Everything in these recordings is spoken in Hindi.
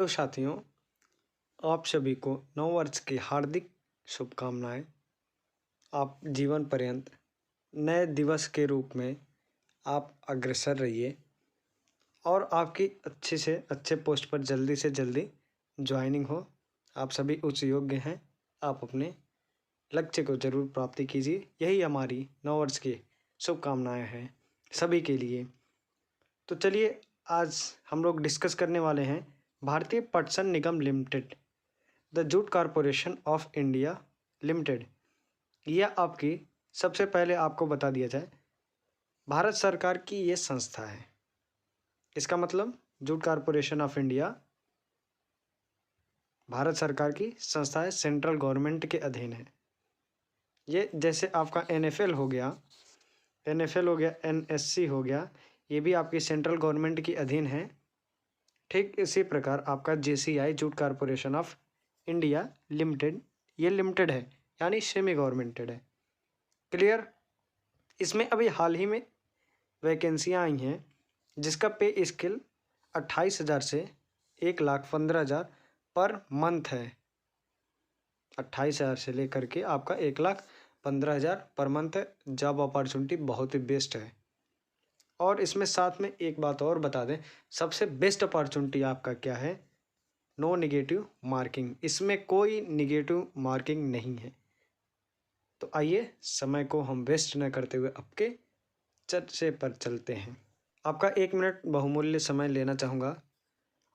हेलो साथियों, आप सभी को नव वर्ष की हार्दिक शुभकामनाएं। आप जीवन पर्यंत नए दिवस के रूप में आप अग्रसर रहिए और आपकी अच्छे से अच्छे पोस्ट पर जल्दी से जल्दी ज्वाइनिंग हो। आप सभी उच्च योग्य हैं, आप अपने लक्ष्य को जरूर प्राप्ति कीजिए। यही हमारी नव वर्ष की शुभकामनाएं हैं सभी के लिए। तो चलिए, आज हम लोग डिस्कस करने वाले हैं भारतीय पटसन निगम limited, the jute corporation of India limited. यह आपकी सबसे पहले आपको बता दिया जाए, भारत सरकार की ये संस्था है। इसका मतलब jute corporation of India Bharat सरकार की संस्था है, सेंट्रल गवर्नमेंट के अधीन है। ये जैसे आपका एनएफएल हो गया, एनएससी हो गया, ये भी आपकी सेंट्रल गवर्नमेंट के अधीन है। ठीक इसी प्रकार आपका JCI jute corporation of India limited, ये लिमिटेड है यानी सेमी गवर्नमेंटेड है। क्लियर। इसमें अभी हाल ही में वैकेंसियाँ आई हैं जिसका पे स्केल 28,000 से 1,15,000 पर मंथ है। 28,000 से लेकर के आपका 1,15,000 पर मंथ है। जॉब अपॉर्चुनिटी बहुत ही बेस्ट है। और इसमें साथ में एक बात और बता दें, सबसे बेस्ट अपॉर्चुनिटी आपका क्या है, नो निगेटिव मार्किंग। इसमें कोई निगेटिव मार्किंग नहीं है। तो आइए, समय को हम वेस्ट न करते हुए आपके चर्चे पर चलते हैं। आपका 1 मिनट बहुमूल्य समय लेना चाहूँगा।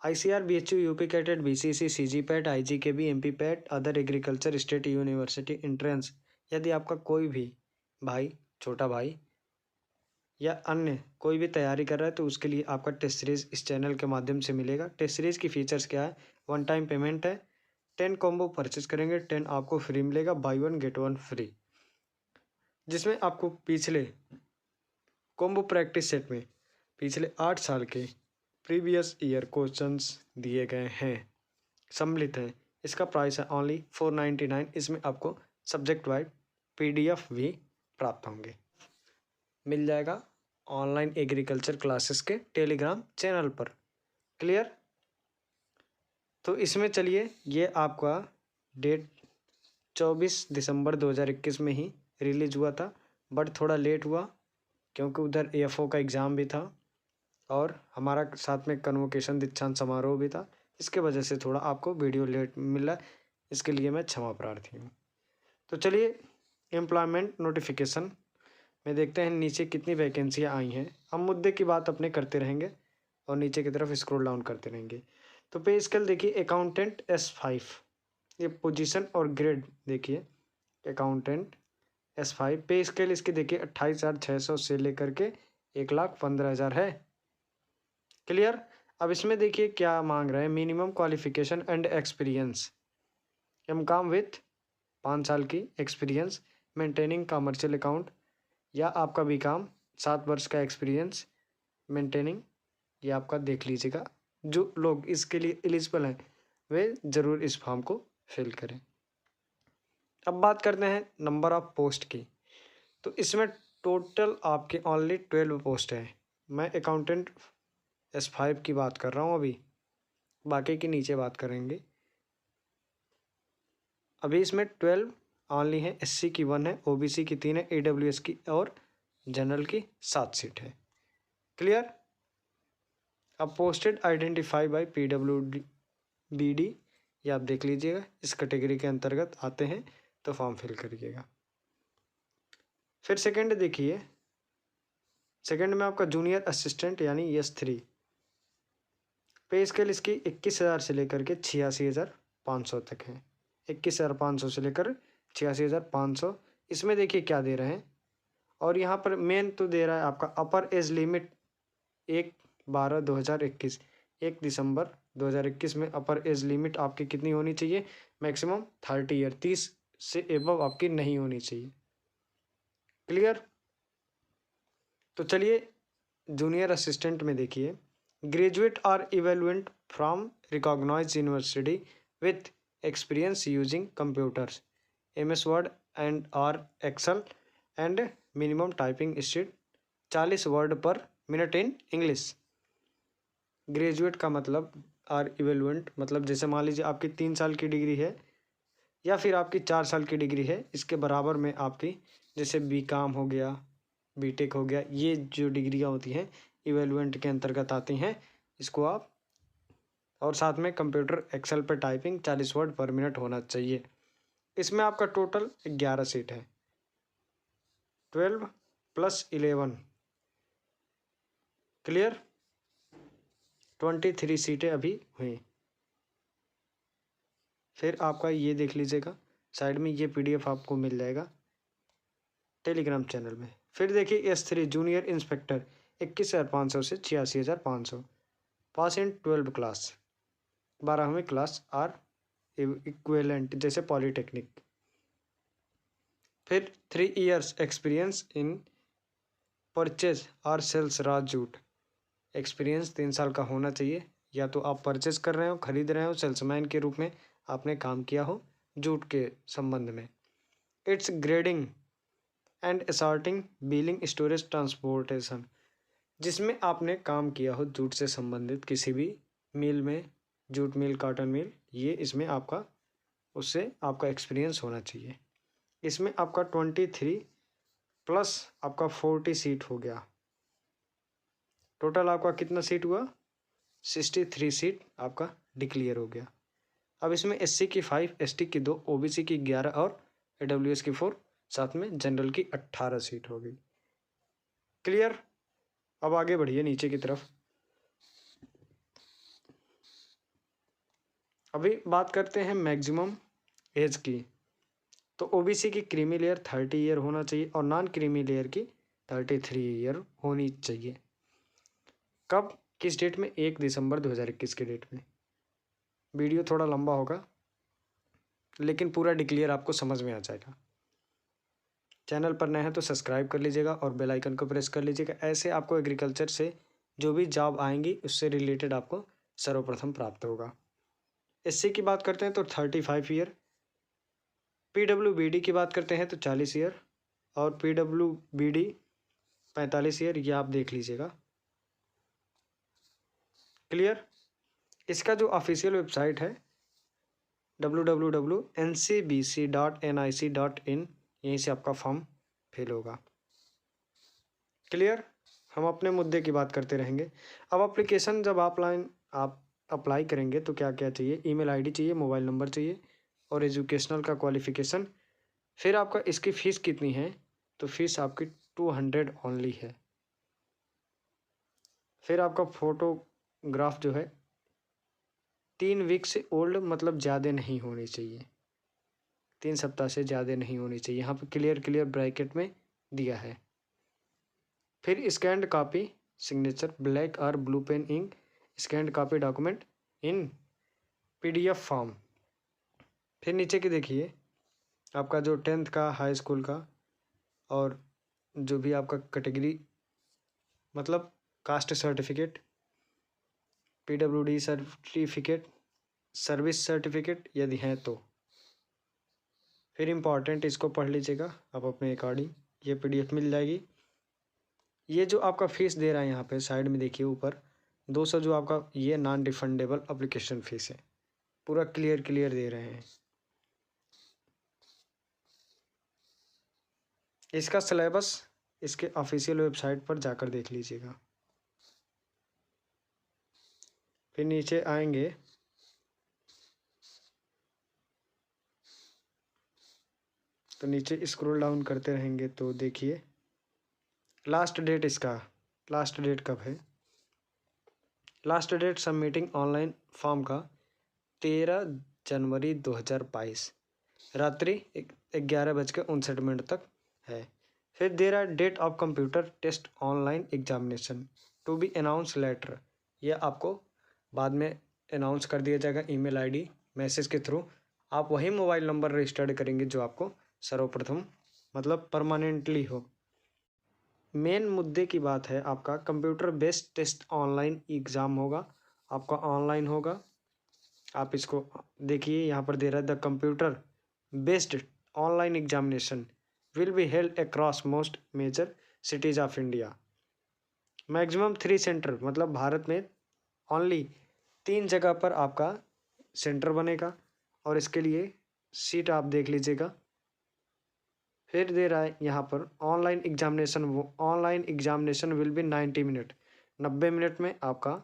ICAR, BHU, UP CATET, BCC, CG PAT, IGKB, MP PAT, other agriculture state university entrance, यदि आपका कोई भी भाई, छोटा भाई या अन्य कोई भी तैयारी कर रहा है तो उसके लिए आपका टेस्ट सीरीज इस चैनल के माध्यम से मिलेगा। टेस्ट सीरीज की फीचर्स क्या है, 1 टाइम पेमेंट है, 10 कॉम्बो परचेज करेंगे 10 आपको फ्री मिलेगा, बाई 1 गेट 1 फ्री, जिसमें आपको पिछले कॉम्बो प्रैक्टिस सेट में पिछले 8 साल के प्रीवियस ईयर क्वेश्चंस दिए गए हैं, सम्मिलित हैं। इसका प्राइस है ओनली 499। इसमें आपको सब्जेक्ट वाइज PDF भी प्राप्त होंगे, मिल जाएगा ऑनलाइन एग्रीकल्चर क्लासेस के टेलीग्राम चैनल पर। क्लियर। तो इसमें चलिए, ये आपका डेट 24 दिसंबर 2021 में ही रिलीज हुआ था, बट थोड़ा लेट हुआ क्योंकि उधर AFO का एग्ज़ाम भी था और हमारा साथ में कन्वोकेशन दीक्षांत समारोह भी था। इसके वजह से थोड़ा आपको वीडियो लेट मिला, इसके लिए मैं क्षमा प्रार्थी हूँ। तो चलिए, एम्प्लॉयमेंट नोटिफिकेशन में देखते हैं नीचे कितनी वैकेंसियाँ आई हैं। हम मुद्दे की बात अपने करते रहेंगे और नीचे की तरफ स्क्रॉल डाउन करते रहेंगे। तो पे स्केल देखिए, अकाउंटेंट S5, ये पोजीशन और ग्रेड देखिए, अकाउंटेंट S5 पे स्केल इसकी देखिए 28,600 से लेकर के 1,15,000 है। क्लियर। अब इसमें देखिए क्या मांग रहे हैं, minimum qualification and experience, MCom with 5 साल की एक्सपीरियंस, मेंटेनिंग कमर्शियल अकाउंट, या आपका BCom 7 वर्ष का एक्सपीरियंस मेंटेनिंग, ये आपका देख लीजिएगा। जो लोग इसके लिए एलिजिबल हैं वे ज़रूर इस फॉर्म को फिल करें। अब बात करते हैं नंबर ऑफ पोस्ट की। तो इसमें टोटल आपके ओनली 12 पोस्ट है। मैं अकाउंटेंट S5 की बात कर रहा हूँ अभी, बाकी की नीचे बात करेंगे। अभी इसमें 12 ओनली है। SC की 1 है, OBC की 3 है, AWS की और जनरल की 7 सीट है। क्लियर। अब पोस्टेड आइडेंटिफाई बाय PWBD, ये आप देख लीजिएगा, इस कैटेगरी के अंतर्गत आते हैं तो फॉर्म फिल करिएगा। फिर सेकंड देखिए, सेकंड में आपका जूनियर असिस्टेंट यानी S3, पे स्केल इसकी 21,000 से लेकर के 86,500 तक है। 21,500 से लेकर 86,500। इसमें देखिए क्या दे रहे हैं, और यहाँ पर मेन तो दे रहा है आपका अपर एज लिमिट 1/12/2021, 1 दिसंबर 2021 में अपर एज लिमिट आपकी कितनी होनी चाहिए, मैक्सिमम 30 ईयर, 30 से एबव आपकी नहीं होनी चाहिए। क्लियर। तो चलिए, जूनियर असिस्टेंट में देखिए, ग्रेजुएट और equivalent from recognised university with experience using computers, MS word and और excel and minimum typing speed 40 word per minute in English. Graduate का मतलब आर इवेलुएंट, मतलब जैसे मान लीजिए आपकी 3 साल की डिग्री है या फिर आपकी 4 साल की डिग्री है, इसके बराबर में आपकी जैसे बीकॉम हो गया, बीटेक हो गया, ये जो डिग्रियां होती हैं इवेलुएंट के अंतर्गत आती हैं। इसको आप, और साथ में कंप्यूटर एक्सेल पे टाइपिंग 40 वर्ड पर मिनट होना चाहिए। इसमें आपका टोटल 11 सीट है, 12 + 11 क्लियर, 23 सीटें अभी हुई। फिर आपका ये देख लीजिएगा, साइड में ये PDF आपको मिल जाएगा टेलीग्राम चैनल में। फिर देखिए S3 जूनियर इंस्पेक्टर 21,500 से 86,500, पास इन 12 क्लास, 12वीं क्लास आर इक्विवेलेंट जैसे पॉलीटेक्निक। फिर 3 इयर्स एक्सपीरियंस इन परचेज और सेल्स रॉ जूट, एक्सपीरियंस 3 साल का होना चाहिए, या तो आप परचेज कर रहे हो, खरीद रहे हो, सेल्समैन के रूप में आपने काम किया हो जूट के संबंध में। It's grading and assorting, billing, storage, transportation, जिसमें आपने काम किया हो जूट से संबंधित किसी भी मिल में, जूट मिल, कॉटन मिल, ये इसमें आपका, उससे आपका एक्सपीरियंस होना चाहिए। इसमें आपका 23 प्लस आपका 40 सीट हो गया, टोटल आपका कितना सीट हुआ, 63 सीट आपका डिक्लेयर हो गया। अब इसमें SC की 5, ST की 2, OBC की 11 और AWS की 4, साथ में जनरल की 18 सीट हो गई। क्लियर। अब आगे बढ़िए नीचे की तरफ। अभी बात करते हैं मैक्सिमम एज की। तो OBC की क्रीमी लेयर 30 ईयर होना चाहिए और नॉन क्रीमी लेयर की 33 ईयर होनी चाहिए। कब, किस डेट में, 1 दिसंबर 2021 के डेट में। वीडियो थोड़ा लंबा होगा लेकिन पूरा डिक्लेयर आपको समझ में आ जाएगा। चैनल पर नए हैं तो सब्सक्राइब कर लीजिएगा और बेल आइकन को प्रेस कर लीजिएगा। ऐसे आपको एग्रीकल्चर से जो भी जॉब आएंगी उससे रिलेटेड आपको सर्वप्रथम प्राप्त होगा। SC की बात करते हैं तो 35 ईयर, PWBD की बात करते हैं तो 40 ईयर और PWBD 45 ईयर, ये आप देख लीजिएगा। क्लियर। इसका जो ऑफिशियल वेबसाइट है www.ncbc.nic.in, यहीं से आपका फॉर्म फिल होगा। क्लियर। हम अपने मुद्दे की बात करते रहेंगे। अब एप्लीकेशन जब आप अप्लाई करेंगे तो क्या क्या चाहिए, ईमेल आईडी चाहिए, मोबाइल नंबर चाहिए और एजुकेशनल का क्वालिफिकेशन। फिर आपका इसकी फ़ीस कितनी है, तो फीस आपकी 200 ओनली है। फिर आपका फोटोग्राफ जो है 3 वीक से ओल्ड, मतलब ज़्यादा नहीं होनी चाहिए, 3 सप्ताह से ज़्यादा नहीं होनी चाहिए, यहाँ पे क्लियर ब्रैकेट में दिया है। फिर स्कैंड कॉपी सिग्नेचर, ब्लैक और blue pen ink, scanned copy document in PDF form. फिर नीचे की देखिए आपका जो 10th का, हाई स्कूल का और जो भी आपका कैटेगरी, मतलब caste certificate, PWD certificate, service certificate यदि हैं तो। फिर इम्पॉर्टेंट, इसको पढ़ लीजिएगा आप अपने अकॉर्डिंग, ये PDF मिल जाएगी। ये जो आपका फीस दे रहा है यहाँ पे साइड में देखिए ऊपर 200, जो आपका ये नॉन रिफंडेबल एप्लीकेशन फीस है, पूरा क्लियर दे रहे हैं। इसका सिलेबस इसके ऑफिशियल वेबसाइट पर जाकर देख लीजिएगा। फिर नीचे आएंगे तो नीचे स्क्रॉल डाउन करते रहेंगे तो देखिए लास्ट डेट, इसका लास्ट डेट कब है। Last date submitting online form का 13 जनवरी 2022 रात्रि 11:59 तक है। फिर दे रहा है date of computer test online examination to be announce later, यह आपको बाद में अनाउंस कर दिया जाएगा ईमेल आईडी मैसेज के थ्रू। आप वही मोबाइल नंबर रजिस्टर्ड करेंगे जो आपको सर्वप्रथम, मतलब परमानेंटली हो। मेन मुद्दे की बात है, आपका computer based test online exam होगा, आपका ऑनलाइन होगा। आप इसको देखिए यहाँ पर दे रहा है the computer based online examination will be held across most major cities of India. Maximum 3 centre, मतलब भारत में ओनली 3 जगह पर आपका सेंटर बनेगा और इसके लिए सीट आप देख लीजिएगा। फिर दे रहा है यहाँ पर online examination will B 90 minute, 90 minute में आपका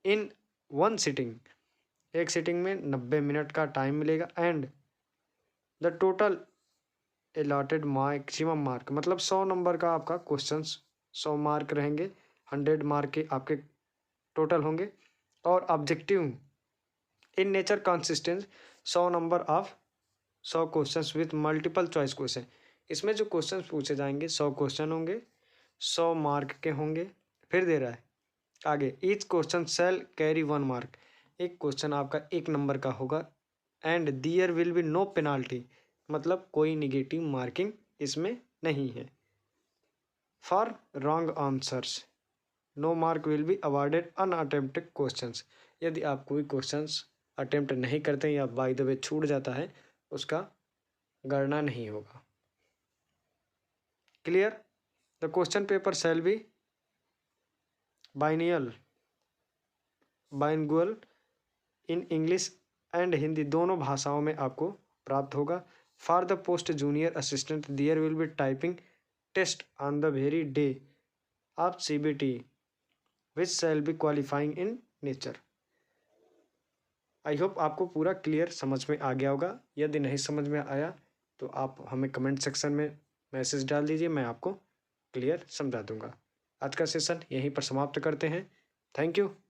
इन वन सिटिंग, एक सिटिंग में 90 मिनट का टाइम मिलेगा। And the total allotted maximum mark, मतलब 100 नंबर का आपका क्वेश्चंस 100 मार्क रहेंगे, 100 मार्क के आपके टोटल होंगे। और objective in nature consistence 100 number of 100 questions with multiple choice question. इसमें जो क्वेश्चन पूछे जाएंगे 100 क्वेश्चन होंगे, 100 मार्क के होंगे। फिर दे रहा है आगे each question shall carry 1 mark, एक क्वेश्चन आपका 1 नंबर का होगा। And there will be no penalty, मतलब कोई निगेटिव मार्किंग इसमें नहीं है। For wrong answers no mark will be awarded unattempted questions, यदि आप कोई क्वेश्चंस अटेम्प्ट नहीं करते या बाय द वे छूट जाता है उसका गणना नहीं होगा। Clear? The question paper shall be bilingual in English and Hindi, दोनों भाषाओं में आपको प्राप्त होगा। For the post junior assistant there will be typing test on the very day of CBT which shall be qualifying in nature. I hope आपको पूरा क्लियर समझ में आ गया होगा। यदि नहीं समझ में आया तो आप हमें कमेंट सेक्शन में मैसेज डाल दीजिए, मैं आपको क्लियर समझा दूंगा। आज का सेशन यहीं पर समाप्त करते हैं। Thank you.